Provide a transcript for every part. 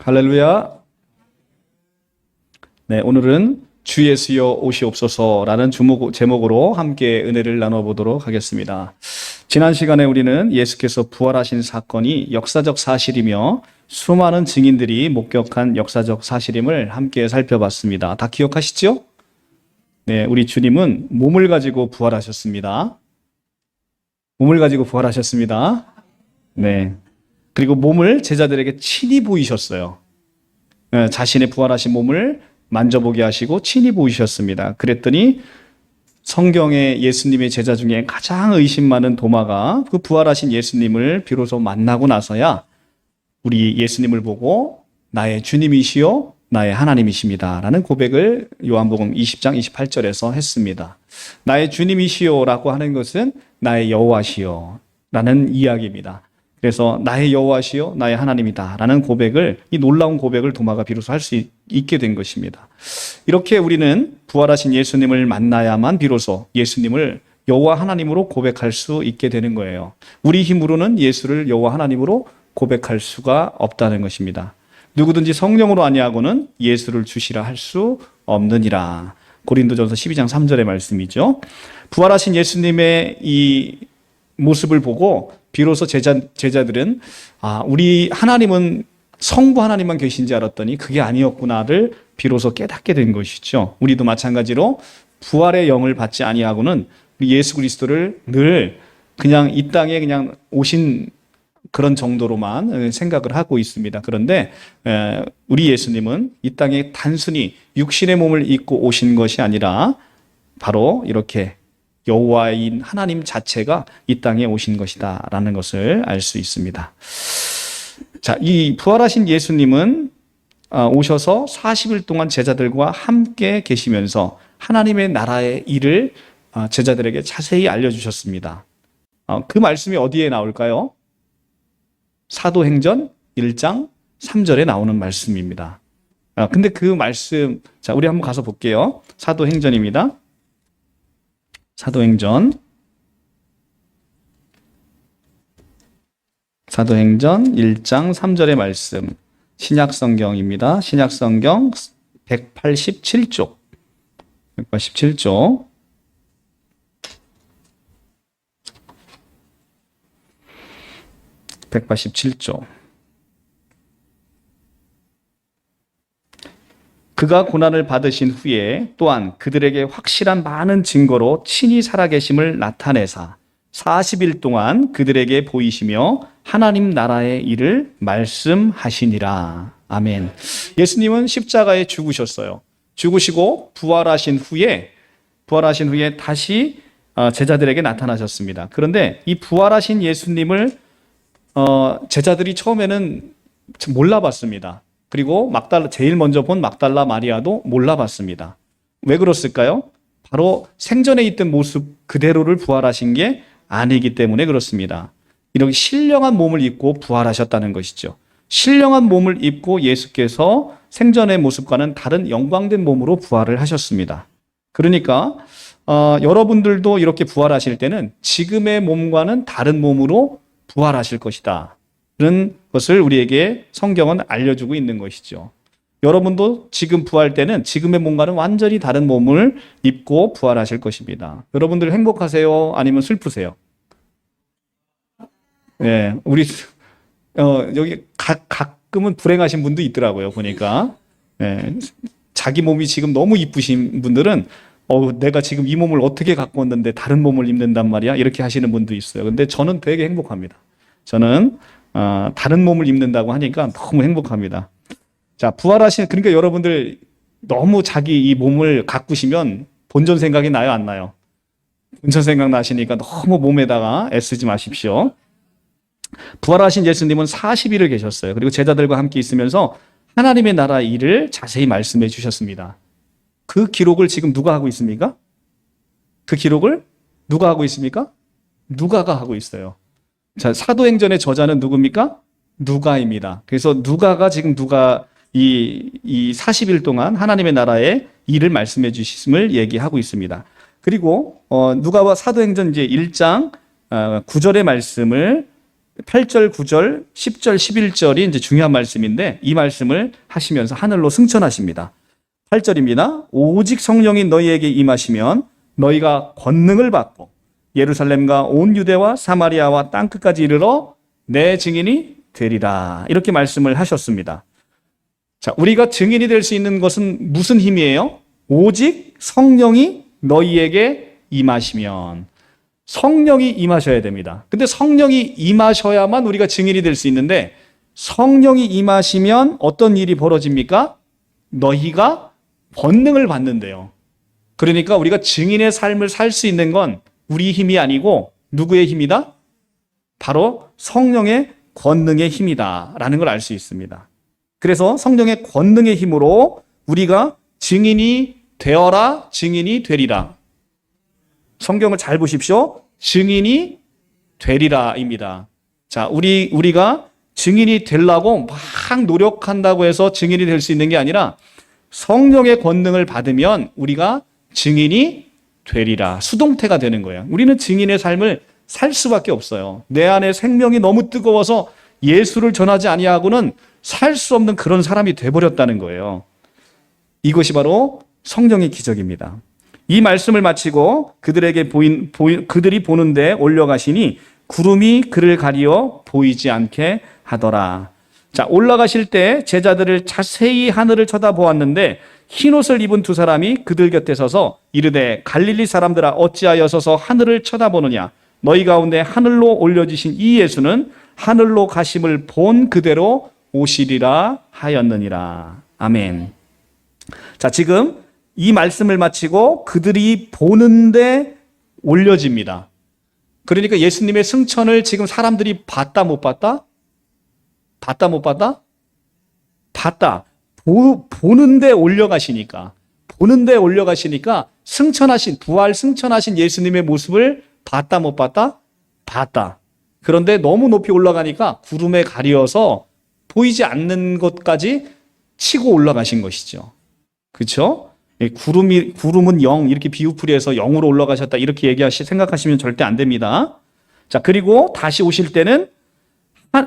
할렐루야. 네, 오늘은 주 예수여 오시옵소서라는 제목으로 함께 은혜를 나눠보도록 하겠습니다. 지난 시간에 우리는 예수께서 부활하신 사건이 역사적 사실이며 수많은 증인들이 목격한 역사적 사실임을 함께 살펴봤습니다. 다 기억하시죠? 네, 우리 주님은 몸을 가지고 부활하셨습니다. 몸을 가지고 부활하셨습니다. 네. 그리고 몸을 제자들에게 친히 보이셨어요. 자신의 부활하신 몸을 만져보게 하시고 친히 보이셨습니다. 그랬더니 성경에 예수님의 제자 중에 가장 의심 많은 도마가 그 부활하신 예수님을 비로소 만나고 나서야 우리 예수님을 보고 나의 주님이시요 나의 하나님이십니다 라는 고백을 요한복음 20장 28절에서 했습니다. 나의 주님이시요라고 하는 것은 나의 여호와시요 라는 이야기입니다. 그래서 나의 여호와시요 나의 하나님이다 라는 고백을, 이 놀라운 고백을 도마가 비로소 할 수 있게 된 것입니다. 이렇게 우리는 부활하신 예수님을 만나야만 비로소 예수님을 여호와 하나님으로 고백할 수 있게 되는 거예요. 우리 힘으로는 예수를 여호와 하나님으로 고백할 수가 없다는 것입니다. 누구든지 성령으로 아니하고는 예수를 주시라 할 수 없느니라. 고린도전서 12장 3절의 말씀이죠. 부활하신 예수님의 이 모습을 보고 비로소 제자들은 우리 하나님은 성부 하나님만 계신 줄 알았더니 그게 아니었구나를 비로소 깨닫게 된 것이죠. 우리도 마찬가지로 부활의 영을 받지 아니하고는 예수 그리스도를 늘 그냥 이 땅에 그냥 오신 그런 정도로만 생각을 하고 있습니다. 그런데 우리 예수님은 이 땅에 단순히 육신의 몸을 입고 오신 것이 아니라 바로 이렇게 여호와인 하나님 자체가 이 땅에 오신 것이다 라는 것을 알 수 있습니다. 자, 이 부활하신 예수님은 오셔서 40일 동안 제자들과 함께 계시면서 하나님의 나라의 일을 제자들에게 자세히 알려주셨습니다. 그 말씀이 어디에 나올까요? 사도행전 1장 3절에 나오는 말씀입니다. 근데 그 말씀, 자, 우리 한번 가서 볼게요. 사도행전입니다. 사도행전 1장 3절의 말씀, 신약성경입니다. 신약성경 187쪽 187쪽. 그가 고난을 받으신 후에 또한 그들에게 확실한 많은 증거로 친히 살아계심을 나타내사 40일 동안 그들에게 보이시며 하나님 나라의 일을 말씀하시니라. 아멘. 예수님은 십자가에 죽으셨어요. 죽으시고 부활하신 후에 다시 제자들에게 나타나셨습니다. 그런데 이 부활하신 예수님을 제자들이 처음에는 몰라봤습니다. 그리고 제일 먼저 본 막달라 마리아도 몰라봤습니다. 왜 그렇을까요? 바로 생전에 있던 모습 그대로를 부활하신 게 아니기 때문에 그렇습니다. 이렇게 신령한 몸을 입고 부활하셨다는 것이죠. 신령한 몸을 입고 예수께서 생전의 모습과는 다른 영광된 몸으로 부활을 하셨습니다. 그러니까 여러분들도 이렇게 부활하실 때는 지금의 몸과는 다른 몸으로 부활하실 것이다. 그런 것을 우리에게 성경은 알려주고 있는 것이죠. 여러분도 지금 부활 때는 지금의 몸과는 완전히 다른 몸을 입고 부활하실 것입니다. 여러분들 행복하세요? 아니면 슬프세요? 네, 우리 여기 가끔은 불행하신 분도 있더라고요. 보니까 네, 자기 몸이 지금 너무 이쁘신 분들은 내가 지금 이 몸을 어떻게 갖고 왔는데 다른 몸을 입는단 말이야? 이렇게 하시는 분도 있어요. 근데 저는 되게 행복합니다. 저는 다른 몸을 입는다고 하니까 너무 행복합니다. 자, 그러니까 여러분들 너무 자기 이 몸을 가꾸시면 본전 생각이 나요, 안 나요? 본전 생각 나시니까 너무 몸에다가 애쓰지 마십시오. 부활하신 예수님은 40일을 계셨어요. 그리고 제자들과 함께 있으면서 하나님의 나라 일을 자세히 말씀해 주셨습니다. 그 기록을 지금 누가 하고 있습니까? 그 기록을 누가 하고 있습니까? 누가가 하고 있어요. 자, 사도행전의 저자는 누굽니까? 누가입니다. 그래서 누가가 지금 이 40일 동안 하나님의 나라의 일을 말씀해 주심을 얘기하고 있습니다. 그리고 누가와 사도행전 이제 1장 9절의 말씀을 8절, 9절, 10절, 11절이 이제 중요한 말씀인데 이 말씀을 하시면서 하늘로 승천하십니다. 8절입니다. 오직 성령이 너희에게 임하시면 너희가 권능을 받고 예루살렘과 온 유대와 사마리아와 땅끝까지 이르러 내 증인이 되리라. 이렇게 말씀을 하셨습니다. 자, 우리가 증인이 될 수 있는 것은 무슨 힘이에요? 오직 성령이 너희에게 임하시면. 성령이 임하셔야 됩니다. 근데 성령이 임하셔야만 우리가 증인이 될 수 있는데 성령이 임하시면 어떤 일이 벌어집니까? 너희가 권능을 받는데요. 그러니까 우리가 증인의 삶을 살 수 있는 건 우리 힘이 아니고 누구의 힘이다? 바로 성령의 권능의 힘이다 라는 걸 알 수 있습니다. 그래서 성령의 권능의 힘으로 우리가 증인이 되어라, 증인이 되리라. 성경을 잘 보십시오. 증인이 되리라입니다. 자, 우리가 증인이 되려고 막 노력한다고 해서 증인이 될 수 있는 게 아니라 성령의 권능을 받으면 우리가 증인이 되리라. 수동태가 되는 거예요. 우리는 증인의 삶을 살 수밖에 없어요. 내 안에 생명이 너무 뜨거워서 예수를 전하지 아니하고는 살 수 없는 그런 사람이 돼버렸다는 거예요. 이것이 바로 성령의 기적입니다. 이 말씀을 마치고 그들이 보는데 올려가시니 구름이 그를 가리어 보이지 않게 하더라. 자, 올라가실 때 제자들을 자세히 하늘을 쳐다보았는데 흰옷을 입은 두 사람이 그들 곁에 서서 이르되 갈릴리 사람들아 어찌하여 서서 하늘을 쳐다보느냐. 너희 가운데 하늘로 올려지신 이 예수는 하늘로 가심을 본 그대로 오시리라 하였느니라. 아멘. 자, 지금 이 말씀을 마치고 그들이 보는데 올려집니다. 그러니까 예수님의 승천을 지금 사람들이 봤다 못 봤다? 봤다 못 봤다? 봤다. 보는데 올려가시니까 부활 승천하신 예수님의 모습을 봤다 못 봤다? 봤다. 그런데 너무 높이 올라가니까 구름에 가려서 보이지 않는 것까지 치고 올라가신 것이죠. 그렇죠? 구름은 0 이렇게 비유풀이해서 0으로 올라가셨다 이렇게 생각하시면 절대 안 됩니다. 자, 그리고 다시 오실 때는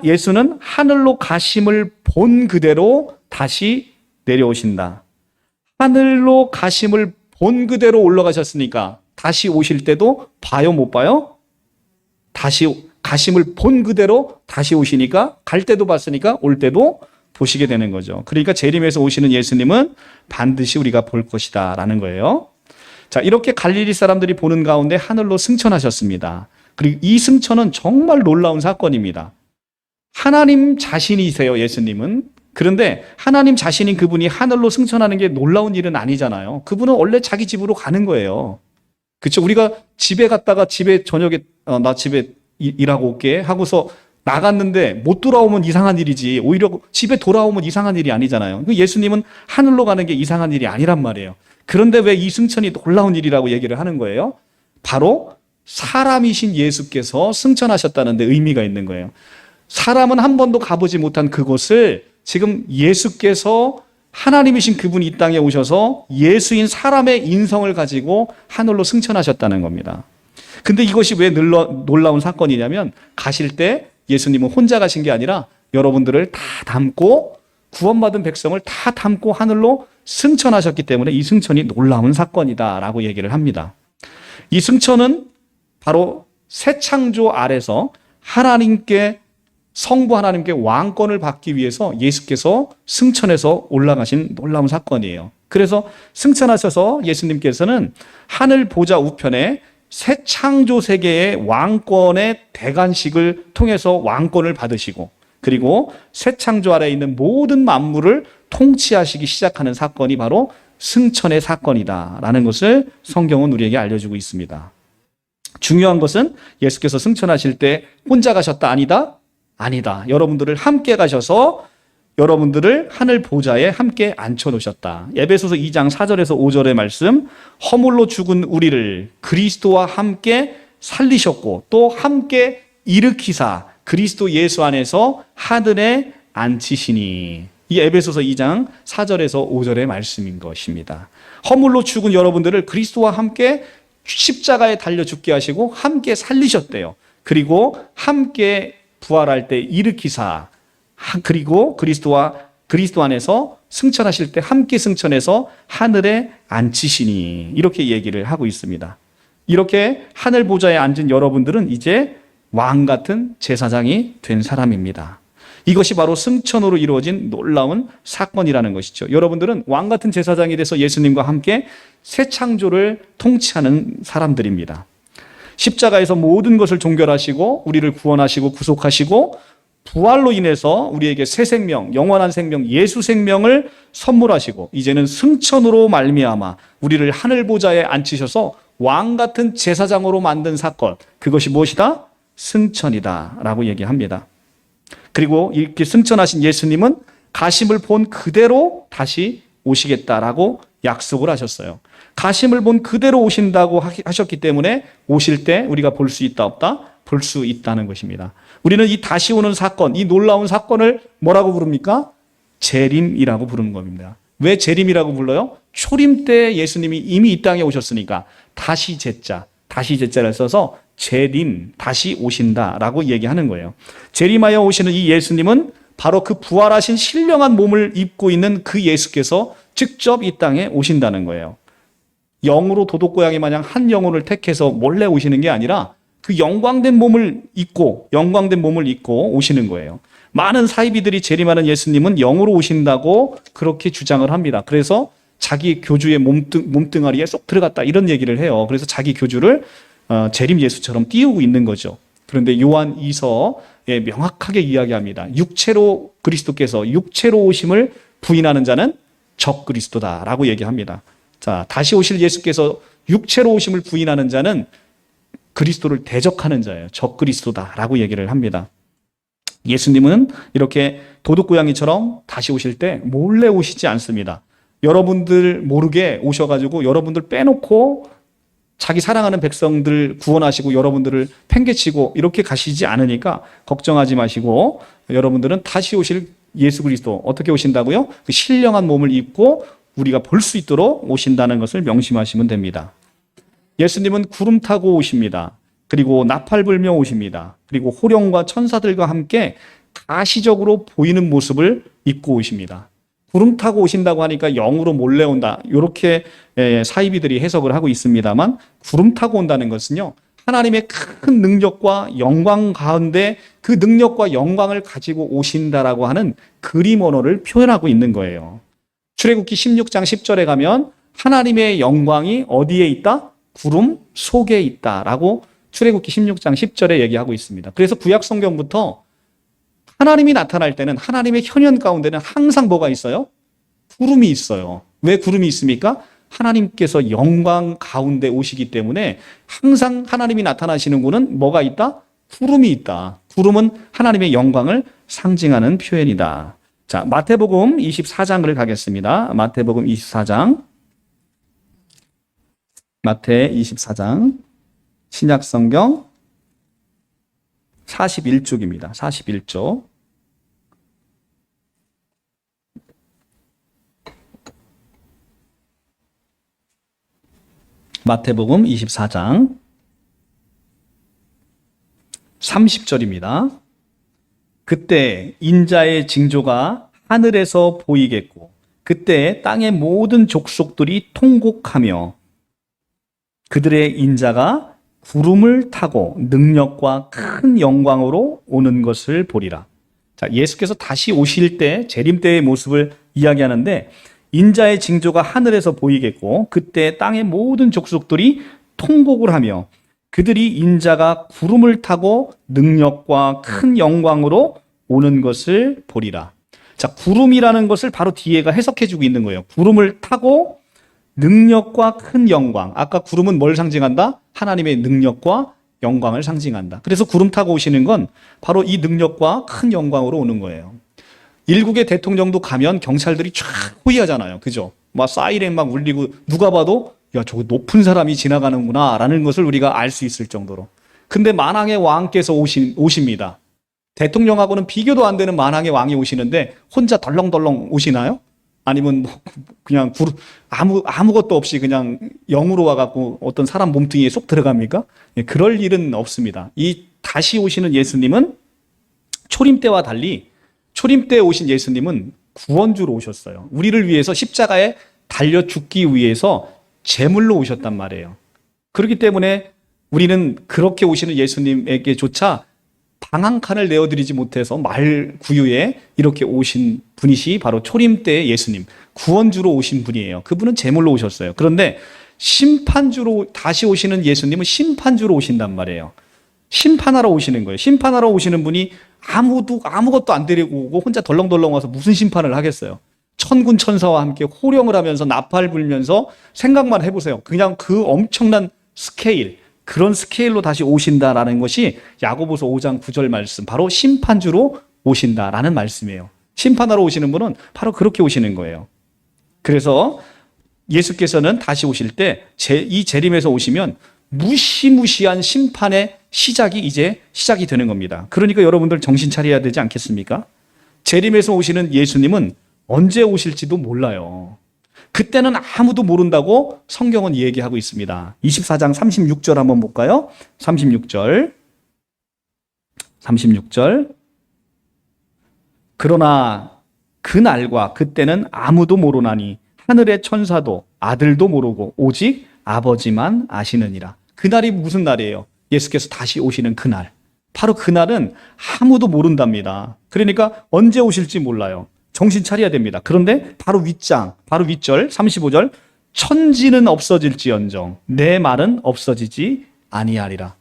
예수는 하늘로 가심을 본 그대로 다시 내려오신다. 하늘로 가심을 본 그대로 올라가셨으니까 다시 오실 때도 봐요, 못 봐요? 다시 가심을 본 그대로 다시 오시니까 갈 때도 봤으니까 올 때도 보시게 되는 거죠. 그러니까 재림에서 오시는 예수님은 반드시 우리가 볼 것이다 라는 거예요. 자, 이렇게 갈릴리 사람들이 보는 가운데 하늘로 승천하셨습니다. 그리고 이 승천은 정말 놀라운 사건입니다. 하나님 자신이세요, 예수님은. 그런데 하나님 자신인 그분이 하늘로 승천하는 게 놀라운 일은 아니잖아요. 그분은 원래 자기 집으로 가는 거예요. 그렇죠? 우리가 집에 갔다가 집에 저녁에 나 집에 일하고 올게 하고서 나갔는데 못 돌아오면 이상한 일이지 오히려 집에 돌아오면 이상한 일이 아니잖아요. 예수님은 하늘로 가는 게 이상한 일이 아니란 말이에요. 그런데 왜 이 승천이 놀라운 일이라고 얘기를 하는 거예요? 바로 사람이신 예수께서 승천하셨다는 데 의미가 있는 거예요. 사람은 한 번도 가보지 못한 그곳을 지금 예수께서 하나님이신 그분이 이 땅에 오셔서 예수인 사람의 인성을 가지고 하늘로 승천하셨다는 겁니다. 근데 이것이 왜 놀라운 사건이냐면 가실 때 예수님은 혼자 가신 게 아니라 여러분들을 다 담고 구원받은 백성을 다 담고 하늘로 승천하셨기 때문에 이 승천이 놀라운 사건이다라고 얘기를 합니다. 이 승천은 바로 새 창조 아래서 성부 하나님께 왕권을 받기 위해서 예수께서 승천해서 올라가신 놀라운 사건이에요. 그래서 승천하셔서 예수님께서는 하늘 보좌 우편에 새 창조 세계의 왕권의 대관식을 통해서 왕권을 받으시고 그리고 새 창조 아래에 있는 모든 만물을 통치하시기 시작하는 사건이 바로 승천의 사건이다라는 것을 성경은 우리에게 알려주고 있습니다. 중요한 것은 예수께서 승천하실 때 혼자 가셨다 아니다? 아니다. 여러분들을 함께 가셔서 여러분들을 하늘 보좌에 함께 앉혀놓으셨다. 에베소서 2장 4절에서 5절의 말씀, 허물로 죽은 우리를 그리스도와 함께 살리셨고 또 함께 일으키사 그리스도 예수 안에서 하늘에 앉히시니. 이 에베소서 2장 4절에서 5절의 말씀인 것입니다. 허물로 죽은 여러분들을 그리스도와 함께 십자가에 달려 죽게 하시고 함께 살리셨대요. 그리고 함께 부활할 때 일으키사, 그리고 그리스도 안에서 승천하실 때 함께 승천해서 하늘에 앉히시니, 이렇게 얘기를 하고 있습니다. 이렇게 하늘 보좌에 앉은 여러분들은 이제 왕 같은 제사장이 된 사람입니다. 이것이 바로 승천으로 이루어진 놀라운 사건이라는 것이죠. 여러분들은 왕 같은 제사장이 돼서 예수님과 함께 새 창조를 통치하는 사람들입니다. 십자가에서 모든 것을 종결하시고 우리를 구원하시고 구속하시고 부활로 인해서 우리에게 새 생명, 영원한 생명, 예수 생명을 선물하시고 이제는 승천으로 말미암아 우리를 하늘 보좌에 앉히셔서 왕 같은 제사장으로 만든 사건, 그것이 무엇이다? 승천이다 라고 얘기합니다. 그리고 이렇게 승천하신 예수님은 가심을 본 그대로 다시 오시겠다라고 약속을 하셨어요. 가심을 본 그대로 오신다고 하셨기 때문에 오실 때 우리가 볼 수 있다 없다? 볼 수 있다는 것입니다. 우리는 이 다시 오는 사건, 이 놀라운 사건을 뭐라고 부릅니까? 재림이라고 부르는 겁니다. 왜 재림이라고 불러요? 초림 때 예수님이 이미 이 땅에 오셨으니까 다시 제자를 써서 재림, 다시 오신다라고 얘기하는 거예요. 재림하여 오시는 이 예수님은 바로 그 부활하신 신령한 몸을 입고 있는 그 예수께서 직접 이 땅에 오신다는 거예요. 영으로 도둑고양이 마냥 한 영혼을 택해서 몰래 오시는 게 아니라 그 영광된 몸을 입고 오시는 거예요. 많은 사이비들이 재림하는 예수님은 영으로 오신다고 그렇게 주장을 합니다. 그래서 자기 교주의 몸뚱아리에 쏙 들어갔다 이런 얘기를 해요. 그래서 자기 교주를 재림 예수처럼 띄우고 있는 거죠. 그런데 요한 2서에 명확하게 이야기합니다. 그리스도께서 육체로 오심을 부인하는 자는 적그리스도다라고 얘기합니다. 자, 다시 오실 예수께서 육체로 오심을 부인하는 자는 그리스도를 대적하는 자예요. 적그리스도다라고 얘기를 합니다. 예수님은 이렇게 도둑고양이처럼 다시 오실 때 몰래 오시지 않습니다. 여러분들 모르게 오셔가지고 여러분들 빼놓고 자기 사랑하는 백성들 구원하시고 여러분들을 팽개치고 이렇게 가시지 않으니까 걱정하지 마시고, 여러분들은 다시 오실 예수 그리스도 어떻게 오신다고요? 그 신령한 몸을 입고 우리가 볼 수 있도록 오신다는 것을 명심하시면 됩니다. 예수님은 구름 타고 오십니다. 그리고 나팔 불며 오십니다. 그리고 호령과 천사들과 함께 가시적으로 보이는 모습을 입고 오십니다. 구름 타고 오신다고 하니까 영으로 몰래 온다, 이렇게 사이비들이 해석을 하고 있습니다만, 구름 타고 온다는 것은요, 하나님의 큰 능력과 영광 가운데 그 능력과 영광을 가지고 오신다라고 하는 그림 언어를 표현하고 있는 거예요. 출애굽기 16장 10절에 가면 하나님의 영광이 어디에 있다? 구름 속에 있다라고 출애굽기 16장 10절에 얘기하고 있습니다. 그래서 구약 성경부터 하나님이 나타날 때는 하나님의 현현 가운데는 항상 뭐가 있어요? 구름이 있어요. 왜 구름이 있습니까? 하나님께서 영광 가운데 오시기 때문에 항상 하나님이 나타나시는 곳은 뭐가 있다? 구름이 있다. 구름은 하나님의 영광을 상징하는 표현이다. 자, 마태복음 24장을 가겠습니다. 마태복음 24장. 마태 24장. 신약성경 41쪽입니다. 41쪽. 마태복음 24장 30절입니다. 그때 인자의 징조가 하늘에서 보이겠고 그때 땅의 모든 족속들이 통곡하며 그들의 인자가 구름을 타고 능력과 큰 영광으로 오는 것을 보리라. 자, 예수께서 다시 오실 때 재림 때의 모습을 이야기하는데, 인자의 징조가 하늘에서 보이겠고 그때 땅의 모든 족속들이 통곡을 하며 그들이 인자가 구름을 타고 능력과 큰 영광으로 오는 것을 보리라. 자, 구름이라는 것을 바로 뒤에가 해석해주고 있는 거예요. 구름을 타고 능력과 큰 영광. 아까 구름은 뭘 상징한다? 하나님의 능력과 영광을 상징한다. 그래서 구름 타고 오시는 건 바로 이 능력과 큰 영광으로 오는 거예요. 일국의 대통령도 가면 경찰들이 쫙 호위하잖아요. 그죠? 막 사이렌 막 울리고 누가 봐도 야, 저거 높은 사람이 지나가는구나 라는 것을 우리가 알 수 있을 정도로. 근데 만왕의 왕께서 오십니다. 대통령하고는 비교도 안 되는 만왕의 왕이 오시는데 혼자 덜렁덜렁 오시나요? 아니면 뭐 그냥 아무것도 없이 그냥 영으로 와갖고 어떤 사람 몸뚱이에 쏙 들어갑니까? 그럴 일은 없습니다. 이 다시 오시는 예수님은 초림 때와 달리 초림 때에 오신 예수님은 구원주로 오셨어요. 우리를 위해서 십자가에 달려 죽기 위해서 제물로 오셨단 말이에요. 그렇기 때문에 우리는 그렇게 오시는 예수님에게조차 방 한 칸을 내어드리지 못해서 말 구유에 이렇게 오신 분이시 바로 초림 때의 예수님, 구원주로 오신 분이에요. 그분은 제물로 오셨어요. 그런데 심판주로 다시 오시는 예수님은 심판주로 오신단 말이에요. 심판하러 오시는 거예요. 심판하러 오시는 분이 아무것도 안 데리고 오고 혼자 덜렁덜렁 와서 무슨 심판을 하겠어요. 천군 천사와 함께 호령을 하면서 나팔 불면서 생각만 해보세요. 그냥 그 엄청난 스케일, 그런 스케일로 다시 오신다라는 것이 야고보서 5장 9절 말씀, 바로 심판주로 오신다라는 말씀이에요. 심판하러 오시는 분은 바로 그렇게 오시는 거예요. 그래서 예수께서는 다시 오실 때 이 재림에서 오시면 무시무시한 심판의 시작이 이제 시작이 되는 겁니다. 그러니까 여러분들 정신 차려야 되지 않겠습니까? 재림에서 오시는 예수님은 언제 오실지도 몰라요. 그때는 아무도 모른다고 성경은 얘기하고 있습니다. 24장 36절 한번 볼까요? 36절. 그러나 그날과 그때는 아무도 모르나니 하늘의 천사도 아들도 모르고 오직 아버지만 아시느니라. 그날이 무슨 날이에요? 예수께서 다시 오시는 그날. 바로 그날은 아무도 모른답니다. 그러니까 언제 오실지 몰라요. 정신 차려야 됩니다. 그런데 바로 윗절 35절, 천지는 없어질지언정 내 말은 없어지지 아니하리라.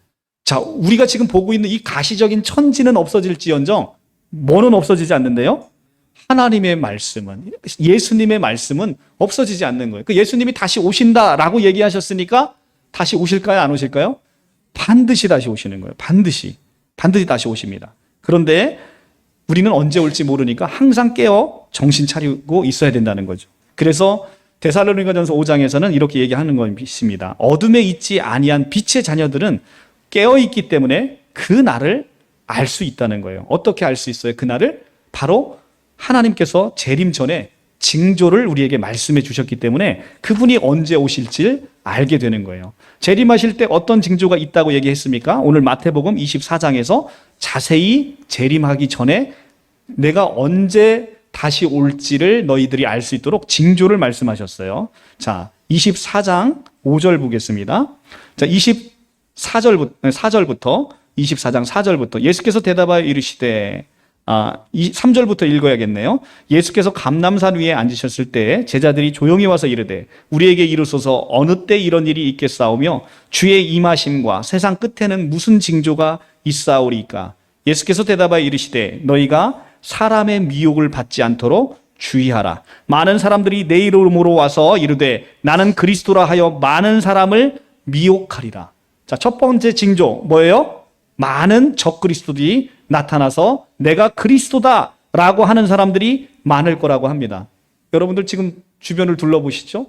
자, 우리가 지금 보고 있는 이 가시적인 천지는 없어질지언정 뭐는 없어지지 않는데요? 하나님의 말씀은, 예수님의 말씀은 없어지지 않는 거예요. 그 예수님이 다시 오신다라고 얘기하셨으니까 다시 오실까요? 안 오실까요? 반드시 다시 오시는 거예요. 반드시 다시 오십니다. 그런데 우리는 언제 올지 모르니까 항상 깨어 정신 차리고 있어야 된다는 거죠. 그래서 데살로니가전서 5장에서는 이렇게 얘기하는 것입니다. 어둠에 있지 아니한 빛의 자녀들은 깨어 있기 때문에 그 날을 알 수 있다는 거예요. 어떻게 알 수 있어요? 그 날을 바로 하나님께서 재림 전에 징조를 우리에게 말씀해 주셨기 때문에 그분이 언제 오실지 알게 되는 거예요. 재림하실 때 어떤 징조가 있다고 얘기했습니까? 오늘 마태복음 24장에서 자세히 재림하기 전에 내가 언제 다시 올지를 너희들이 알 수 있도록 징조를 말씀하셨어요. 자, 24장 5절 보겠습니다. 자, 4절부터 24장 4절부터 예수께서 대답하여 이르시되 3절부터 읽어야겠네요. 예수께서 감람산 위에 앉으셨을 때 제자들이 조용히 와서 이르되 우리에게 이르소서 어느 때 이런 일이 있겠사오며 주의 임하심과 세상 끝에는 무슨 징조가 있사오리까? 예수께서 대답하여 이르시되 너희가 사람의 미혹을 받지 않도록 주의하라. 많은 사람들이 내 이름으로 와서 이르되 나는 그리스도라 하여 많은 사람을 미혹하리라. 자, 첫 번째 징조 뭐예요? 많은 적그리스도들이 나타나서 내가 그리스도다라고 하는 사람들이 많을 거라고 합니다. 여러분들 지금 주변을 둘러보시죠.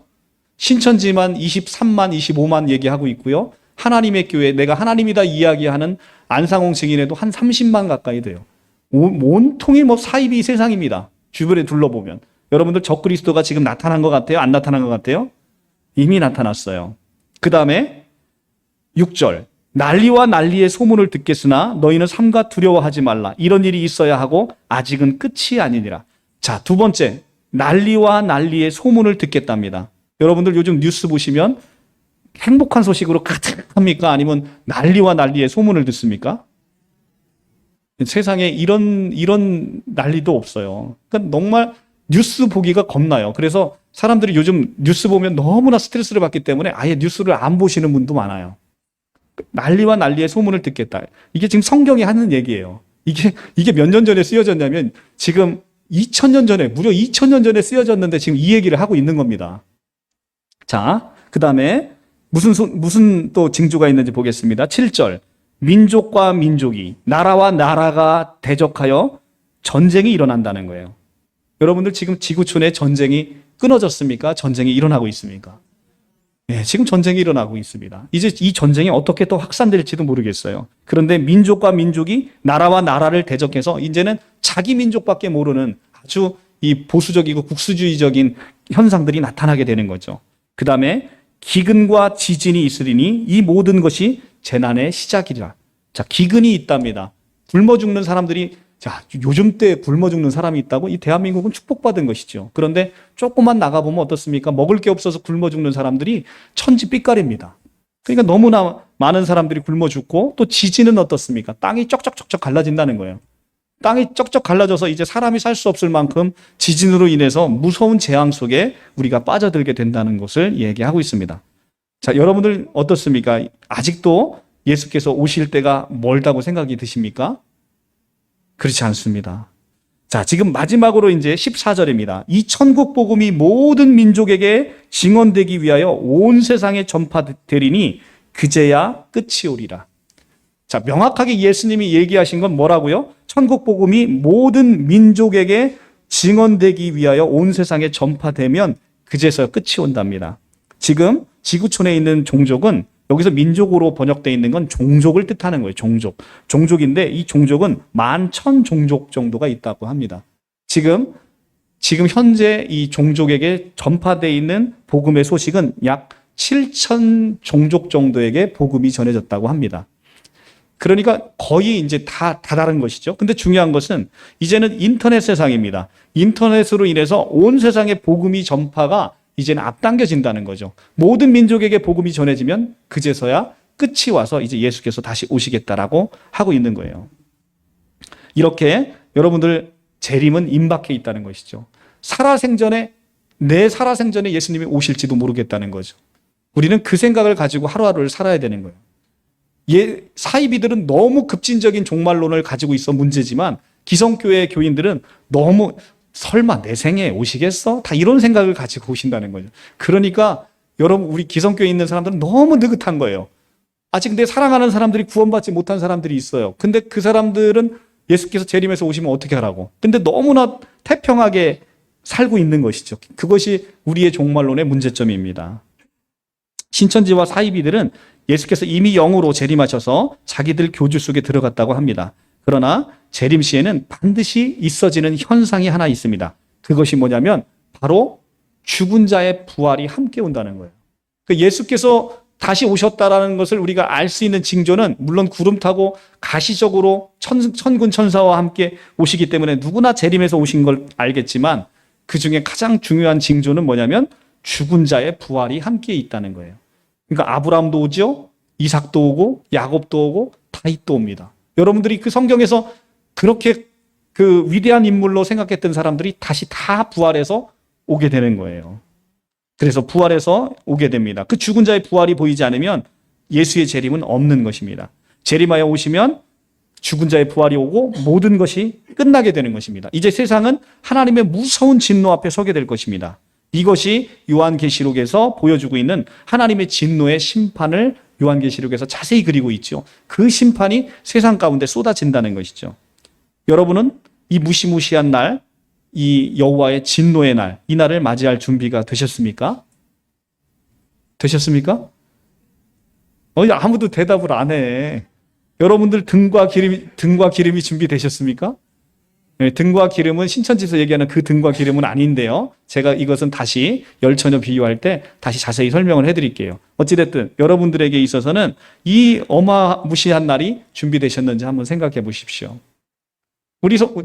신천지만 23만, 25만 얘기하고 있고요. 하나님의 교회, 내가 하나님이다 이야기하는 안상홍 증인에도 한 30만 가까이 돼요. 온통이 사이비 세상입니다. 주변에 둘러보면. 여러분들 적그리스도가 지금 나타난 것 같아요? 안 나타난 것 같아요? 이미 나타났어요. 그 다음에 6절. 난리와 난리의 소문을 듣겠으나 너희는 삼가 두려워하지 말라. 이런 일이 있어야 하고 아직은 끝이 아니니라. 자, 두 번째. 난리와 난리의 소문을 듣겠답니다. 여러분들 요즘 뉴스 보시면 행복한 소식으로 가득합니까? 아니면 난리와 난리의 소문을 듣습니까? 세상에 이런 난리도 없어요. 그러니까 정말 뉴스 보기가 겁나요. 그래서 사람들이 요즘 뉴스 보면 너무나 스트레스를 받기 때문에 아예 뉴스를 안 보시는 분도 많아요. 난리와 난리의 소문을 듣겠다. 이게 지금 성경이 하는 얘기예요. 이게 몇 년 전에 쓰여졌냐면 지금 2000년 전에, 무려 2000년 전에 쓰여졌는데 지금 이 얘기를 하고 있는 겁니다. 자, 그 다음에 무슨 또 징조가 있는지 보겠습니다. 7절. 민족과 민족이, 나라와 나라가 대적하여 전쟁이 일어난다는 거예요. 여러분들 지금 지구촌에 전쟁이 끊어졌습니까? 전쟁이 일어나고 있습니까? 네, 지금 전쟁이 일어나고 있습니다. 이제 이 전쟁이 어떻게 또 확산될지도 모르겠어요. 그런데 민족과 민족이 나라와 나라를 대적해서 이제는 자기 민족밖에 모르는 아주 이 보수적이고 국수주의적인 현상들이 나타나게 되는 거죠. 그 다음에 기근과 지진이 있으리니 이 모든 것이 재난의 시작이라. 자, 기근이 있답니다. 굶어 죽는 사람들이 자, 요즘 때 굶어 죽는 사람이 있다고? 이 대한민국은 축복받은 것이죠. 그런데 조금만 나가보면 어떻습니까? 먹을 게 없어서 굶어 죽는 사람들이 천지빛깔입니다. 그러니까 너무나 많은 사람들이 굶어 죽고, 또 지진은 어떻습니까? 땅이 쩍쩍쩍쩍 갈라진다는 거예요. 땅이 쩍쩍 갈라져서 이제 사람이 살 수 없을 만큼 지진으로 인해서 무서운 재앙 속에 우리가 빠져들게 된다는 것을 얘기하고 있습니다. 자, 여러분들 어떻습니까? 아직도 예수께서 오실 때가 멀다고 생각이 드십니까? 그렇지 않습니다. 자, 지금 마지막으로 이제 14절입니다. 이 천국 복음이 모든 민족에게 증언되기 위하여 온 세상에 전파되리니 그제야 끝이 오리라. 자, 명확하게 예수님이 얘기하신 건 뭐라고요? 천국 복음이 모든 민족에게 증언되기 위하여 온 세상에 전파되면 그제서야 끝이 온답니다. 지금 지구촌에 있는 종족은, 여기서 민족으로 번역되어 있는 건 종족을 뜻하는 거예요. 종족인데 이 종족은 11,000종족 정도가 있다고 합니다. 지금 현재 이 종족에게 전파되어 있는 복음의 소식은 약 7,000종족 정도에게 복음이 전해졌다고 합니다. 그러니까 거의 이제 다 다른 것이죠. 근데 중요한 것은 이제는 인터넷 세상입니다. 인터넷으로 인해서 온 세상에 복음이 전파가 이제는 앞당겨진다는 거죠. 모든 민족에게 복음이 전해지면 그제서야 끝이 와서 이제 예수께서 다시 오시겠다라고 하고 있는 거예요. 이렇게 여러분들 재림은 임박해 있다는 것이죠. 내 살아생전에 예수님이 오실지도 모르겠다는 거죠. 우리는 그 생각을 가지고 하루하루를 살아야 되는 거예요. 사이비들은 너무 급진적인 종말론을 가지고 있어 문제지만, 기성교회 교인들은 너무 설마 내 생에 오시겠어? 다 이런 생각을 가지고 오신다는 거죠. 그러니까 여러분, 우리 기성교회에 있는 사람들은 너무 느긋한 거예요. 아직 내 사랑하는 사람들이 구원받지 못한 사람들이 있어요. 근데 그 사람들은 예수께서 재림해서 오시면 어떻게 하라고? 근데 너무나 태평하게 살고 있는 것이죠. 그것이 우리의 종말론의 문제점입니다. 신천지와 사이비들은 예수께서 이미 영으로 재림하셔서 자기들 교주 속에 들어갔다고 합니다. 그러나 재림 시에는 반드시 있어지는 현상이 하나 있습니다. 그것이 뭐냐면 바로 죽은 자의 부활이 함께 온다는 거예요. 예수께서 다시 오셨다라는 것을 우리가 알 수 있는 징조는, 물론 구름 타고 가시적으로 천군 천사와 함께 오시기 때문에 누구나 재림해서 오신 걸 알겠지만, 그 중에 가장 중요한 징조는 뭐냐면 죽은 자의 부활이 함께 있다는 거예요. 그러니까 아브라함도 오죠, 이삭도 오고, 야곱도 오고, 다윗도 옵니다. 여러분들이 그 성경에서 그렇게 그 위대한 인물로 생각했던 사람들이 다시 다 부활해서 오게 되는 거예요. 그래서 부활해서 오게 됩니다. 그 죽은 자의 부활이 보이지 않으면 예수의 재림은 없는 것입니다. 재림하여 오시면 죽은 자의 부활이 오고 모든 것이 끝나게 되는 것입니다. 이제 세상은 하나님의 무서운 진노 앞에 서게 될 것입니다. 이것이 요한계시록에서 보여주고 있는 하나님의 진노의 심판을 요한계시록에서 자세히 그리고 있죠. 그 심판이 세상 가운데 쏟아진다는 것이죠. 여러분은 이 무시무시한 날, 이 여호와의 진노의 날, 이 날을 맞이할 준비가 되셨습니까? 되셨습니까? 아무도 대답을 안 해. 여러분들 등과 기름이 준비되셨습니까? 네, 등과 기름은 신천지에서 얘기하는 그 등과 기름은 아닌데요. 제가 이것은 다시 열처녀 비유할 때 다시 자세히 설명을 해드릴게요. 어찌됐든 여러분들에게 있어서는 이 어마무시한 날이 준비되셨는지 한번 생각해 보십시오.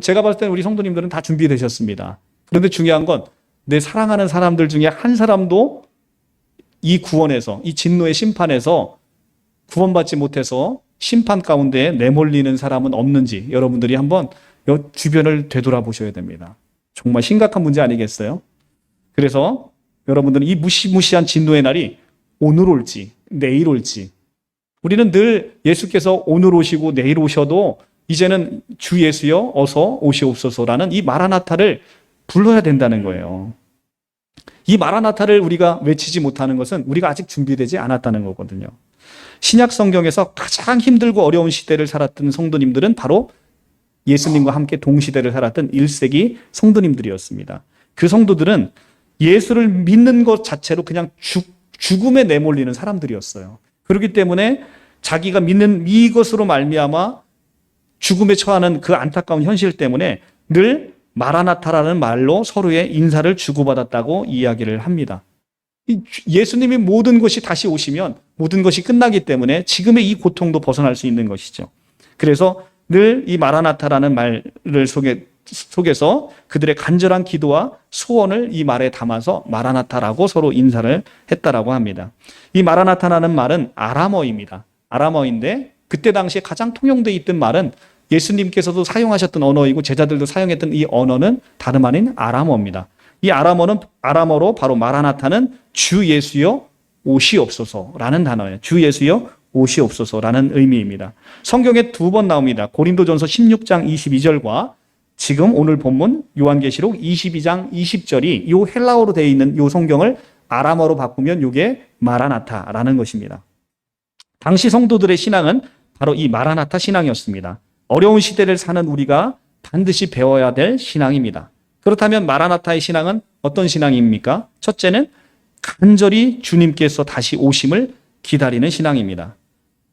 제가 봤을 때는 우리 성도님들은 다 준비되셨습니다. 그런데 중요한 건 내 사랑하는 사람들 중에 한 사람도 이 구원에서, 이 진노의 심판에서 구원받지 못해서 심판 가운데 내몰리는 사람은 없는지 여러분들이 한번 주변을 되돌아보셔야 됩니다. 정말 심각한 문제 아니겠어요? 그래서 여러분들은 이 무시무시한 진노의 날이 오늘 올지 내일 올지, 우리는 늘 예수께서 오늘 오시고 내일 오셔도 이제는 주 예수여 어서 오시옵소서라는 이 마라나타를 불러야 된다는 거예요. 이 마라나타를 우리가 외치지 못하는 것은 우리가 아직 준비되지 않았다는 거거든요. 신약 성경에서 가장 힘들고 어려운 시대를 살았던 성도님들은 바로 예수님과 함께 동시대를 살았던 1세기 성도님들이었습니다. 그 성도들은 예수를 믿는 것 자체로 그냥 죽음에 내몰리는 사람들이었어요. 그렇기 때문에 자기가 믿는 이것으로 말미암아 죽음에 처하는 그 안타까운 현실 때문에 늘 마라나타라는 말로 서로의 인사를 주고받았다고 이야기를 합니다. 예수님이 모든 것이 다시 오시면 모든 것이 끝나기 때문에 지금의 이 고통도 벗어날 수 있는 것이죠. 그래서 늘 이 마라나타라는 말을 속에서 그들의 간절한 기도와 소원을 이 말에 담아서 마라나타라고 서로 인사를 했다라고 합니다. 이 마라나타라는 말은 아람어입니다. 아람어인데 그때 당시에 가장 통용되어 있던 말은 예수님께서도 사용하셨던 언어이고 제자들도 사용했던 이 언어는 다름 아닌 아람어입니다. 이 아람어로 바로 마라나타는 주 예수여 오시옵소서라는 단어예요. 주 예수여 오시옵소서라는 의미입니다. 성경에 두 번 나옵니다. 고린도전서 16장 22절과 지금 오늘 본문 요한계시록 22장 20절이 이 헬라어로 되어 있는 이 성경을 아람어로 바꾸면 이게 마라나타라는 것입니다. 당시 성도들의 신앙은 바로 이 마라나타 신앙이었습니다. 어려운 시대를 사는 우리가 반드시 배워야 될 신앙입니다. 그렇다면 마라나타의 신앙은 어떤 신앙입니까? 첫째는 간절히 주님께서 다시 오심을 기다리는 신앙입니다.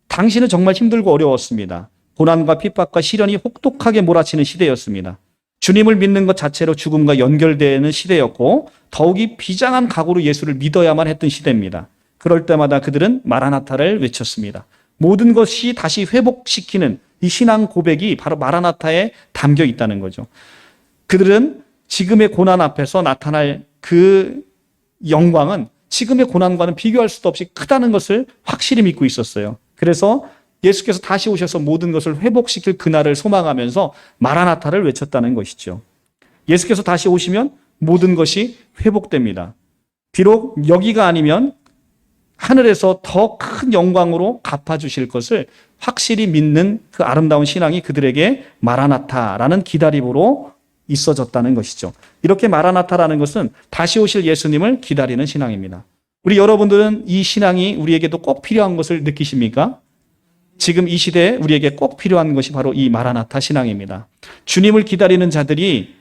당시는 정말 힘들고 어려웠습니다. 고난과 핍박과 시련이 혹독하게 몰아치는 시대였습니다. 주님을 믿는 것 자체로 죽음과 연결되는 시대였고 더욱이 비장한 각오로 예수를 믿어야만 했던 시대입니다. 그럴 때마다 그들은 마라나타를 외쳤습니다. 모든 것이 다시 회복시키는 이 신앙 고백이 바로 마라나타에 담겨 있다는 거죠. 그들은 지금의 고난 앞에서 나타날 그 영광은 지금의 고난과는 비교할 수도 없이 크다는 것을 확실히 믿고 있었어요. 그래서 예수께서 다시 오셔서 모든 것을 회복시킬 그날을 소망하면서 마라나타를 외쳤다는 것이죠. 예수께서 다시 오시면 모든 것이 회복됩니다. 비록 여기가 아니면 하늘에서 더 큰 영광으로 갚아주실 것을 확실히 믿는 그 아름다운 신앙이 그들에게 마라나타라는 기다림으로 있어졌다는 것이죠. 이렇게 마라나타라는 것은 다시 오실 예수님을 기다리는 신앙입니다. 우리 여러분들은 이 신앙이 우리에게도 꼭 필요한 것을 느끼십니까? 지금 이 시대에 우리에게 꼭 필요한 것이 바로 이 마라나타 신앙입니다. 주님을 기다리는 자들이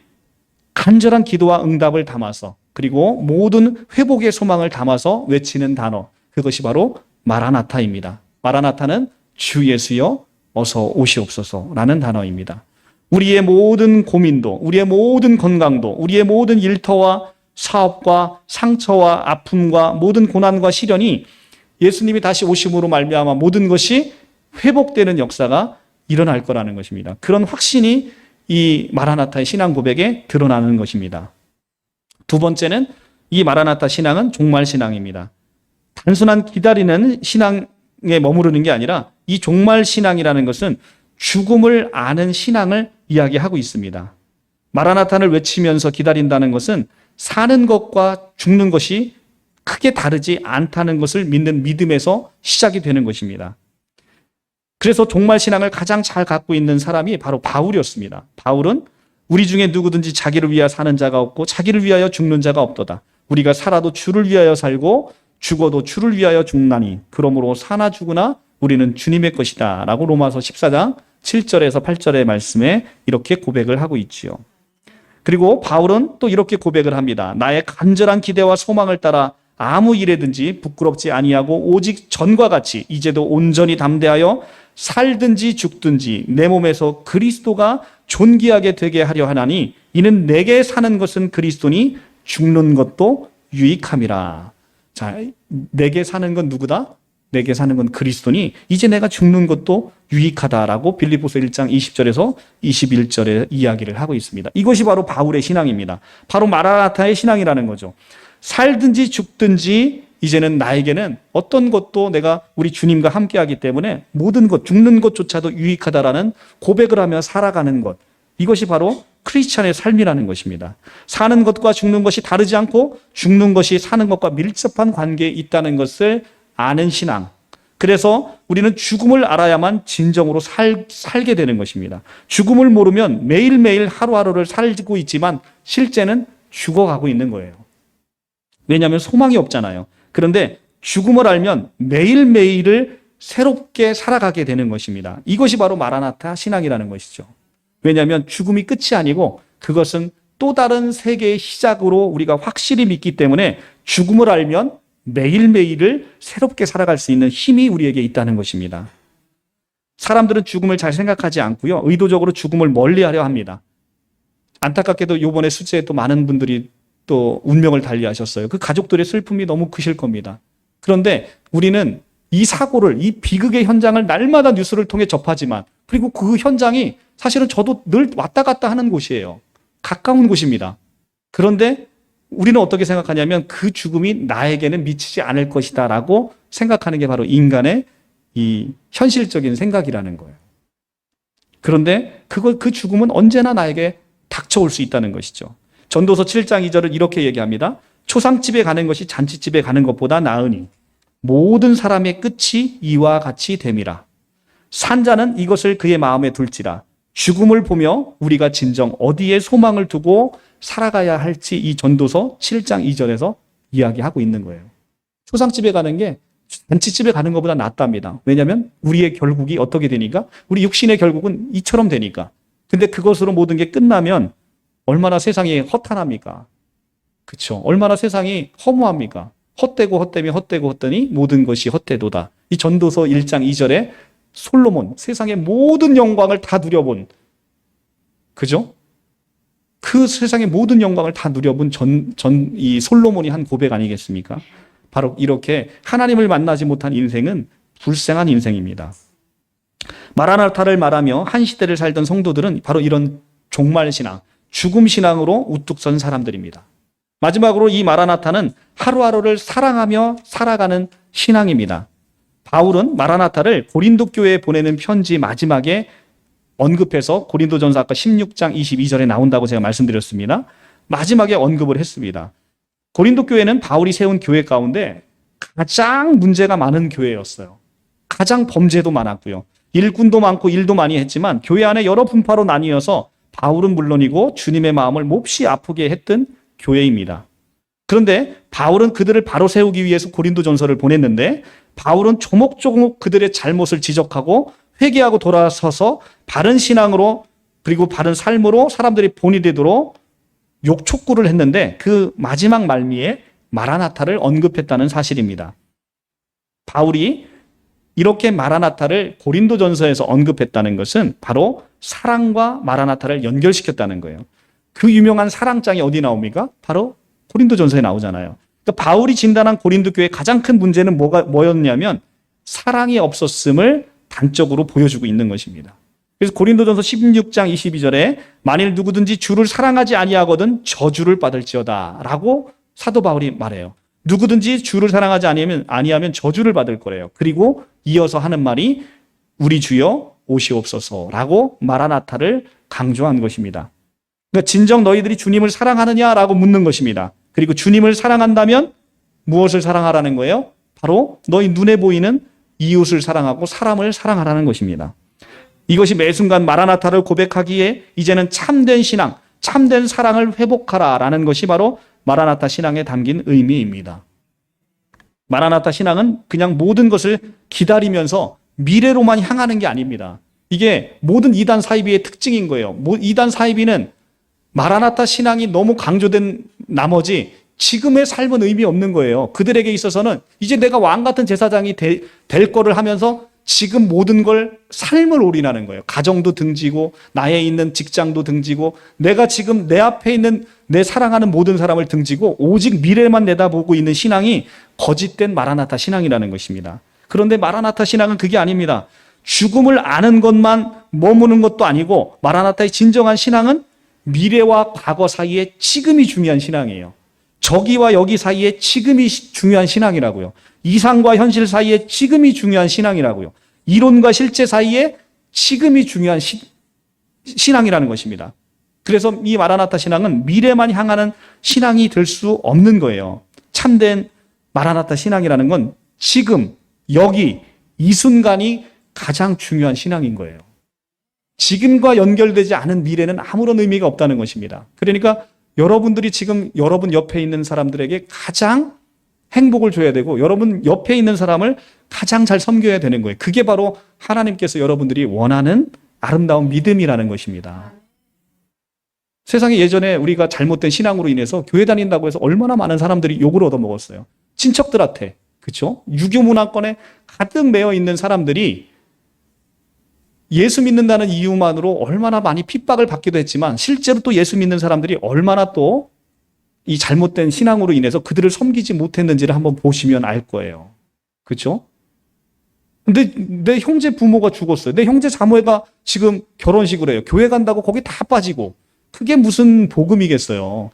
간절한 기도와 응답을 담아서 그리고 모든 회복의 소망을 담아서 외치는 단어, 그것이 바로 마라나타입니다. 마라나타는 주 예수여 어서 오시옵소서라는 단어입니다. 우리의 모든 고민도, 우리의 모든 건강도, 우리의 모든 일터와 사업과 상처와 아픔과 모든 고난과 시련이 예수님이 다시 오심으로 말미암아 모든 것이 회복되는 역사가 일어날 거라는 것입니다. 그런 확신이 이 마라나타의 신앙 고백에 드러나는 것입니다. 두 번째는 이 마라나타 신앙은 종말 신앙입니다. 단순한 기다리는 신앙에 머무르는 게 아니라 이 종말 신앙이라는 것은 죽음을 아는 신앙을 이야기하고 있습니다. 마라나타를 외치면서 기다린다는 것은 사는 것과 죽는 것이 크게 다르지 않다는 것을 믿는 믿음에서 시작이 되는 것입니다. 그래서 종말 신앙을 가장 잘 갖고 있는 사람이 바로 바울이었습니다. 바울은 우리 중에 누구든지 자기를 위하여 사는 자가 없고 자기를 위하여 죽는 자가 없도다. 우리가 살아도 주를 위하여 살고 죽어도 주를 위하여 죽나니 그러므로 사나 죽으나 우리는 주님의 것이다 라고 로마서 14장 7절에서 8절의 말씀에 이렇게 고백을 하고 있지요. 그리고 바울은 또 이렇게 고백을 합니다. 나의 간절한 기대와 소망을 따라 아무 일에든지 부끄럽지 아니하고 오직 전과 같이 이제도 온전히 담대하여 살든지 죽든지 내 몸에서 그리스도가 존귀하게 되게 하려 하나니 이는 내게 사는 것은 그리스도니 죽는 것도 유익함이라. 자, 내게 사는 건 누구다? 내게 사는 건 그리스도니 이제 내가 죽는 것도 유익하다라고 빌립보서 1장 20절에서 21절에 이야기를 하고 있습니다. 이것이 바로 바울의 신앙입니다. 바로 마라나타의 신앙이라는 거죠. 살든지 죽든지 이제는 나에게는 어떤 것도 내가 우리 주님과 함께하기 때문에 모든 것, 죽는 것조차도 유익하다라는 고백을 하며 살아가는 것. 이것이 바로 크리스찬의 삶이라는 것입니다. 사는 것과 죽는 것이 다르지 않고 죽는 것이 사는 것과 밀접한 관계에 있다는 것을 아는 신앙. 그래서 우리는 죽음을 알아야만 진정으로 살게 되는 것입니다. 죽음을 모르면 매일매일 하루하루를 살고 있지만 실제는 죽어가고 있는 거예요. 왜냐하면 소망이 없잖아요. 그런데 죽음을 알면 매일매일을 새롭게 살아가게 되는 것입니다. 이것이 바로 마라나타 신앙이라는 것이죠. 왜냐하면 죽음이 끝이 아니고 그것은 또 다른 세계의 시작으로 우리가 확실히 믿기 때문에 죽음을 알면 매일매일을 새롭게 살아갈 수 있는 힘이 우리에게 있다는 것입니다. 사람들은 죽음을 잘 생각하지 않고요. 의도적으로 죽음을 멀리하려 합니다. 안타깝게도 이번에 수제에 또 많은 분들이 또 운명을 달리하셨어요. 그 가족들의 슬픔이 너무 크실 겁니다. 그런데 우리는 이 사고를, 이 비극의 현장을 날마다 뉴스를 통해 접하지만 그리고 그 현장이 사실은 저도 늘 왔다 갔다 하는 곳이에요. 가까운 곳입니다. 그런데 우리는 어떻게 생각하냐면 그 죽음이 나에게는 미치지 않을 것이다 라고 생각하는 게 바로 인간의 이 현실적인 생각이라는 거예요. 그런데 그 죽음은 언제나 나에게 닥쳐올 수 있다는 것이죠. 전도서 7장 2절을 이렇게 얘기합니다. 초상집에 가는 것이 잔치집에 가는 것보다 나으니 모든 사람의 끝이 이와 같이 됨이라. 산자는 이것을 그의 마음에 둘지라. 죽음을 보며 우리가 진정 어디에 소망을 두고 살아가야 할지 이 전도서 7장 2절에서 이야기하고 있는 거예요. 초상집에 가는 게 잔치집에 가는 것보다 낫답니다. 왜냐하면 우리의 결국이 어떻게 되니까? 우리 육신의 결국은 이처럼 되니까. 근데 그것으로 모든 게 끝나면 얼마나 세상이 허탄합니까? 그렇죠? 얼마나 세상이 허무합니까? 헛되고 헛되며 헛되고 헛되니 모든 것이 헛되도다. 이 전도서 1장 2절에 솔로몬, 세상의 모든 영광을 다 누려본, 그죠? 그 세상의 모든 영광을 다 누려본 이 솔로몬이 한 고백 아니겠습니까? 바로 이렇게 하나님을 만나지 못한 인생은 불쌍한 인생입니다. 마라나타를 말하며 한 시대를 살던 성도들은 바로 이런 종말신앙, 죽음신앙으로 우뚝 선 사람들입니다. 마지막으로 이 마라나타는 하루하루를 사랑하며 살아가는 신앙입니다. 바울은 마라나타를 고린도 교회에 보내는 편지 마지막에 언급해서 고린도전서 아까 16장 22절에 나온다고 제가 말씀드렸습니다. 마지막에 언급을 했습니다. 고린도 교회는 바울이 세운 교회 가운데 가장 문제가 많은 교회였어요. 가장 범죄도 많았고요. 일꾼도 많고 일도 많이 했지만 교회 안에 여러 분파로 나뉘어서 바울은 물론이고 주님의 마음을 몹시 아프게 했던 교회입니다. 그런데 바울은 그들을 바로 세우기 위해서 고린도전서를 보냈는데 바울은 조목조목 그들의 잘못을 지적하고 회개하고 돌아서서 바른 신앙으로 그리고 바른 삶으로 사람들이 본이 되도록 욕촉구를 했는데 그 마지막 말미에 마라나타를 언급했다는 사실입니다. 바울이 이렇게 마라나타를 고린도전서에서 언급했다는 것은 바로 사랑과 마라나타를 연결시켰다는 거예요. 그 유명한 사랑장이 어디 나옵니까? 바로 고린도전서에 나오잖아요. 그러니까 바울이 진단한 고린도 교회의 가장 큰 문제는 뭐였냐면 사랑이 없었음을 단적으로 보여주고 있는 것입니다. 그래서 고린도전서 16장 22절에 만일 누구든지 주를 사랑하지 아니하거든 저주를 받을지어다 라고 사도 바울이 말해요. 누구든지 주를 사랑하지 아니하면 저주를 받을 거래요. 그리고 이어서 하는 말이 우리 주여 오시옵소서라고 마라나타를 강조한 것입니다. 그러니까 진정 너희들이 주님을 사랑하느냐라고 묻는 것입니다. 그리고 주님을 사랑한다면 무엇을 사랑하라는 거예요? 바로 너희 눈에 보이는 이웃을 사랑하고 사람을 사랑하라는 것입니다. 이것이 매 순간 마라나타를 고백하기에 이제는 참된 신앙, 참된 사랑을 회복하라라는 것이 바로 마라나타 신앙에 담긴 의미입니다. 마라나타 신앙은 그냥 모든 것을 기다리면서 미래로만 향하는 게 아닙니다. 이게 모든 이단 사이비의 특징인 거예요. 이단 사이비는 마라나타 신앙이 너무 강조된 나머지 지금의 삶은 의미 없는 거예요. 그들에게 있어서는 이제 내가 왕 같은 제사장이 될 거를 하면서 지금 모든 걸 삶을 올인하는 거예요. 가정도 등지고 나의 있는 직장도 등지고 내가 지금 내 앞에 있는 내 사랑하는 모든 사람을 등지고 오직 미래만 내다보고 있는 신앙이 거짓된 마라나타 신앙이라는 것입니다. 그런데 마라나타 신앙은 그게 아닙니다. 죽음을 아는 것만 머무는 것도 아니고 마라나타의 진정한 신앙은 미래와 과거 사이에 지금이 중요한 신앙이에요. 저기와 여기 사이에 지금이 중요한 신앙이라고요. 이상과 현실 사이에 지금이 중요한 신앙이라고요. 이론과 실제 사이에 지금이 중요한 신앙이라는 것입니다. 그래서 이 마라나타 신앙은 미래만 향하는 신앙이 될 수 없는 거예요. 참된 마라나타 신앙이라는 건 지금, 여기, 이 순간이 가장 중요한 신앙인 거예요. 지금과 연결되지 않은 미래는 아무런 의미가 없다는 것입니다. 그러니까 여러분들이 지금 여러분 옆에 있는 사람들에게 가장 행복을 줘야 되고 여러분 옆에 있는 사람을 가장 잘 섬겨야 되는 거예요. 그게 바로 하나님께서 여러분들이 원하는 아름다운 믿음이라는 것입니다. 세상에 예전에 우리가 잘못된 신앙으로 인해서 교회 다닌다고 해서 얼마나 많은 사람들이 욕을 얻어먹었어요. 친척들한테. 그렇죠? 유교 문화권에 가득 매여 있는 사람들이 예수 믿는다는 이유만으로 얼마나 많이 핍박을 받기도 했지만 실제로 또 예수 믿는 사람들이 얼마나 또 이 잘못된 신앙으로 인해서 그들을 섬기지 못했는지를 한번 보시면 알 거예요. 그렇죠? 근데 내 형제 부모가 죽었어요. 내 형제 자매가 지금 결혼식을 해요. 교회 간다고 거기 다 빠지고. 그게 무슨 복음이겠어요.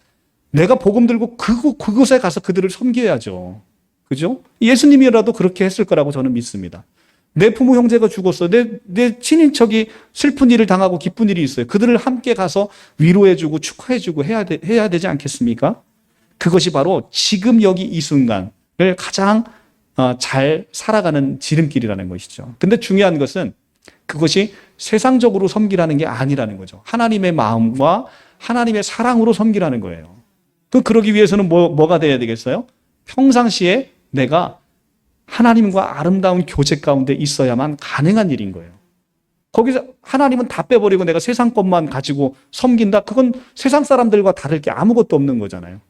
내가 복음 들고 그곳에 가서 그들을 섬겨야죠. 그죠? 예수님이라도 그렇게 했을 거라고 저는 믿습니다. 내 부모 형제가 죽었어. 내 친인척이 슬픈 일을 당하고 기쁜 일이 있어요. 그들을 함께 가서 위로해주고 축하해주고 해야 되지 않겠습니까? 그것이 바로 지금 여기 이 순간을 가장 잘 살아가는 지름길이라는 것이죠. 근데 중요한 것은 그것이 세상적으로 섬기라는 게 아니라는 거죠. 하나님의 마음과 하나님의 사랑으로 섬기라는 거예요. 그러기 위해서는 뭐가 돼야 되겠어요? 평상시에 내가 하나님과 아름다운 교제 가운데 있어야만 가능한 일인 거예요. 거기서 하나님은 다 빼버리고 내가 세상 것만 가지고 섬긴다? 그건 세상 사람들과 다를 게 아무것도 없는 거잖아요.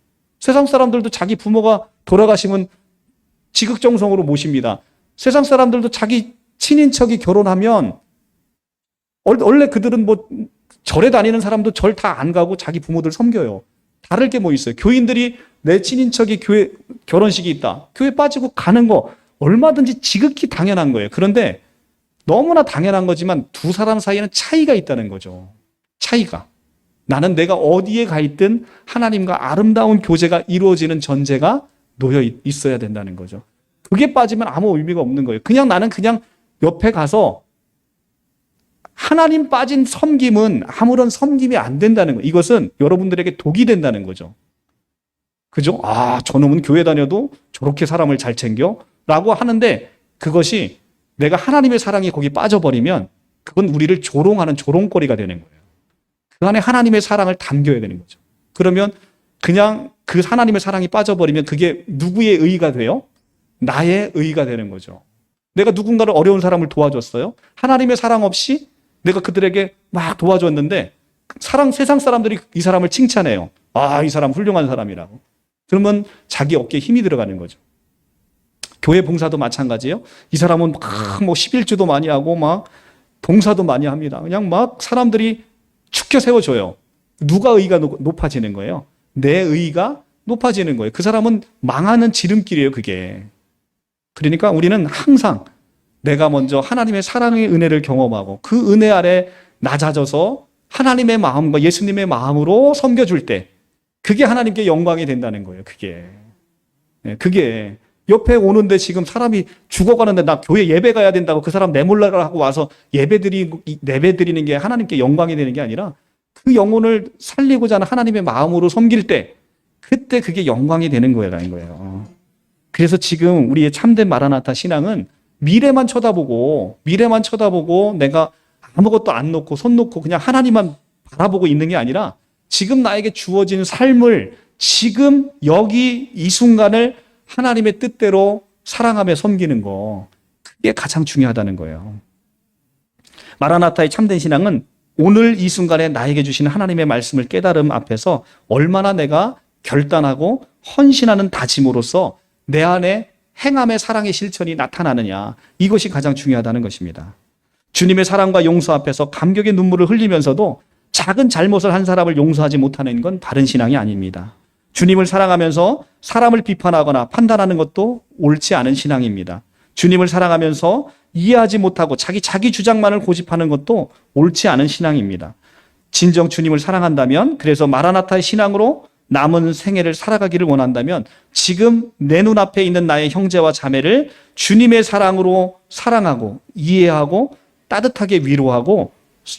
세상 사람들도 자기 부모가 돌아가시면 지극정성으로 모십니다. 세상 사람들도 자기 친인척이 결혼하면 원래 그들은 뭐 절에 다니는 사람도 절 다 안 가고 자기 부모들 섬겨요. 다를 게 뭐 있어요? 교인들이 내 친인척이 교회 결혼식이 있다. 교회 빠지고 가는 거 얼마든지 지극히 당연한 거예요. 그런데 너무나 당연한 거지만 두 사람 사이에는 차이가 있다는 거죠. 차이가. 나는 내가 어디에 가 있든 하나님과 아름다운 교제가 이루어지는 전제가 놓여 있어야 된다는 거죠. 그게 빠지면 아무 의미가 없는 거예요. 나는 그냥 옆에 가서 하나님 빠진 섬김은 아무런 섬김이 안 된다는 거예요. 이것은 여러분들에게 독이 된다는 거죠. 그죠? 저놈은 교회 다녀도 저렇게 사람을 잘 챙겨? 라고 하는데 그것이 내가 하나님의 사랑이 거기 빠져버리면 그건 우리를 조롱하는 조롱거리가 되는 거예요. 그 안에 하나님의 사랑을 담겨야 되는 거죠. 그러면 그냥 그 하나님의 사랑이 빠져버리면 그게 누구의 의의가 돼요? 나의 의의가 되는 거죠. 내가 누군가를 어려운 사람을 도와줬어요. 하나님의 사랑 없이 내가 그들에게 막 도와줬는데 세상 사람들이 이 사람을 칭찬해요. 이 사람 훌륭한 사람이라고. 그러면 자기 어깨에 힘이 들어가는 거죠. 교회 봉사도 마찬가지예요. 이 사람은 막 11주도 많이 하고 막 봉사도 많이 합니다. 그냥 막 사람들이 축켜 세워줘요. 누가 의의가 높아지는 거예요? 내 의의가 높아지는 거예요. 그 사람은 망하는 지름길이에요, 그게. 그러니까 우리는 항상 내가 먼저 하나님의 사랑의 은혜를 경험하고 그 은혜 아래 낮아져서 하나님의 마음과 예수님의 마음으로 섬겨줄 때 그게 하나님께 영광이 된다는 거예요, 그게. 그게. 옆에 오는데 지금 사람이 죽어가는데 나 교회 예배 가야 된다고 그 사람 내몰라라 하고 와서 예배 드리는 게 하나님께 영광이 되는 게 아니라 그 영혼을 살리고자 하는 하나님의 마음으로 섬길 때 그때 그게 영광이 되는 거라는 거예요. 그래서 지금 우리의 참된 마라나타 신앙은 미래만 쳐다보고 내가 아무것도 안 놓고 손 놓고 그냥 하나님만 바라보고 있는 게 아니라 지금 나에게 주어진 삶을 지금 여기 이 순간을 하나님의 뜻대로 사랑하며 섬기는 거 그게 가장 중요하다는 거예요. 마라나타의 참된 신앙은 오늘 이 순간에 나에게 주시는 하나님의 말씀을 깨달음 앞에서 얼마나 내가 결단하고 헌신하는 다짐으로써 내 안에 행함의 사랑의 실천이 나타나느냐 이것이 가장 중요하다는 것입니다. 주님의 사랑과 용서 앞에서 감격의 눈물을 흘리면서도 작은 잘못을 한 사람을 용서하지 못하는 건 바른 신앙이 아닙니다. 주님을 사랑하면서 사람을 비판하거나 판단하는 것도 옳지 않은 신앙입니다. 주님을 사랑하면서 이해하지 못하고 자기 주장만을 고집하는 것도 옳지 않은 신앙입니다. 진정 주님을 사랑한다면 그래서 마라나타의 신앙으로 남은 생애를 살아가기를 원한다면 지금 내 눈앞에 있는 나의 형제와 자매를 주님의 사랑으로 사랑하고 이해하고 따뜻하게 위로하고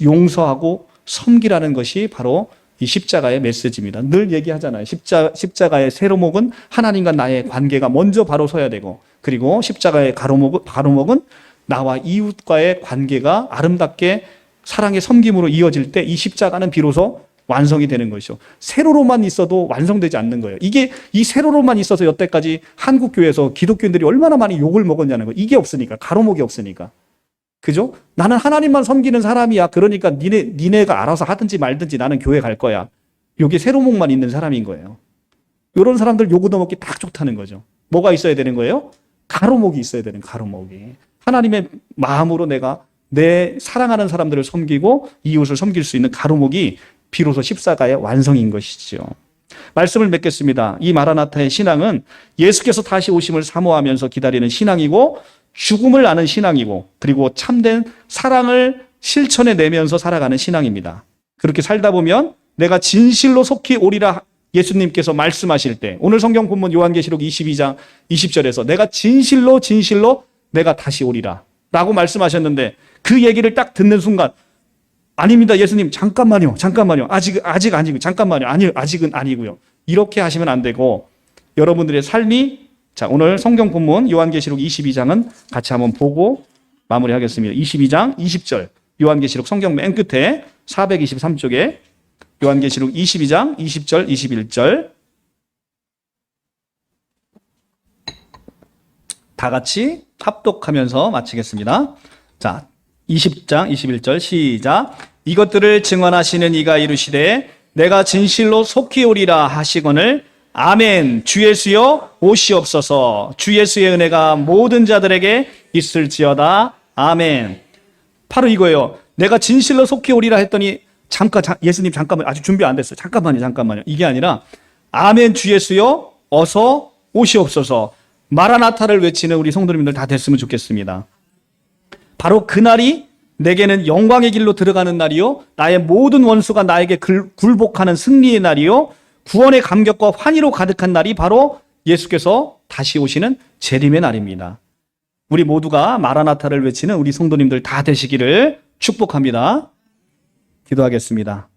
용서하고 섬기라는 것이 바로 이 십자가의 메시지입니다. 늘 얘기하잖아요. 십자가의 세로목은 하나님과 나의 관계가 먼저 바로 서야 되고 그리고 십자가의 가로목은 나와 이웃과의 관계가 아름답게 사랑의 섬김으로 이어질 때 이 십자가는 비로소 완성이 되는 것이죠. 세로로만 있어도 완성되지 않는 거예요. 이 세로로만 있어서 여태까지 한국 교회에서 기독교인들이 얼마나 많이 욕을 먹었냐는 거예요. 이게 없으니까, 가로목이 없으니까. 그죠? 나는 하나님만 섬기는 사람이야. 그러니까 니네가 알아서 하든지 말든지 나는 교회 갈 거야. 여기 세로목만 있는 사람인 거예요. 이런 사람들 욕 얻어먹기 딱 좋다는 거죠. 뭐가 있어야 되는 거예요? 가로목이 있어야 되는 가로목이. 하나님의 마음으로 내가 내 사랑하는 사람들을 섬기고 이웃을 섬길 수 있는 가로목이 비로소 십자가의 완성인 것이죠. 말씀을 맺겠습니다. 이 마라나타의 신앙은 예수께서 다시 오심을 사모하면서 기다리는 신앙이고 죽음을 아는 신앙이고 그리고 참된 사랑을 실천해 내면서 살아가는 신앙입니다. 그렇게 살다 보면 내가 진실로 속히 오리라 예수님께서 말씀하실 때 오늘 성경 본문 요한계시록 22장 20절에서 내가 진실로 내가 다시 오리라 라고 말씀하셨는데 그 얘기를 딱 듣는 순간 아닙니다. 예수님 잠깐만요. 아직 아니고 잠깐만요. 아직은 아니고요. 이렇게 하시면 안 되고 여러분들의 삶이 자, 오늘 성경 본문 요한계시록 22장은 같이 한번 보고 마무리하겠습니다. 22장 20절 요한계시록 성경 맨 끝에 423쪽에 요한계시록 22장 20절 21절 다 같이 합독하면서 마치겠습니다. 자, 20장 21절 시작. 이것들을 증언하시는 이가 이르시되 내가 진실로 속히 오리라 하시거늘 아멘. 주 예수여 오시옵소서. 주 예수의 은혜가 모든 자들에게 있을지어다. 아멘. 바로 이거예요. 내가 진실로 속히 오리라 했더니 예수님 잠깐만 아직 준비 안 됐어요. 잠깐만요. 이게 아니라 아멘 주 예수여 어서 오시옵소서. 마라나타를 외치는 우리 성도님들 다 됐으면 좋겠습니다. 바로 그날이 내게는 영광의 길로 들어가는 날이요. 나의 모든 원수가 나에게 굴복하는 승리의 날이요. 구원의 감격과 환희로 가득한 날이 바로 예수께서 다시 오시는 재림의 날입니다. 우리 모두가 마라나타를 외치는 우리 성도님들 다 되시기를 축복합니다. 기도하겠습니다.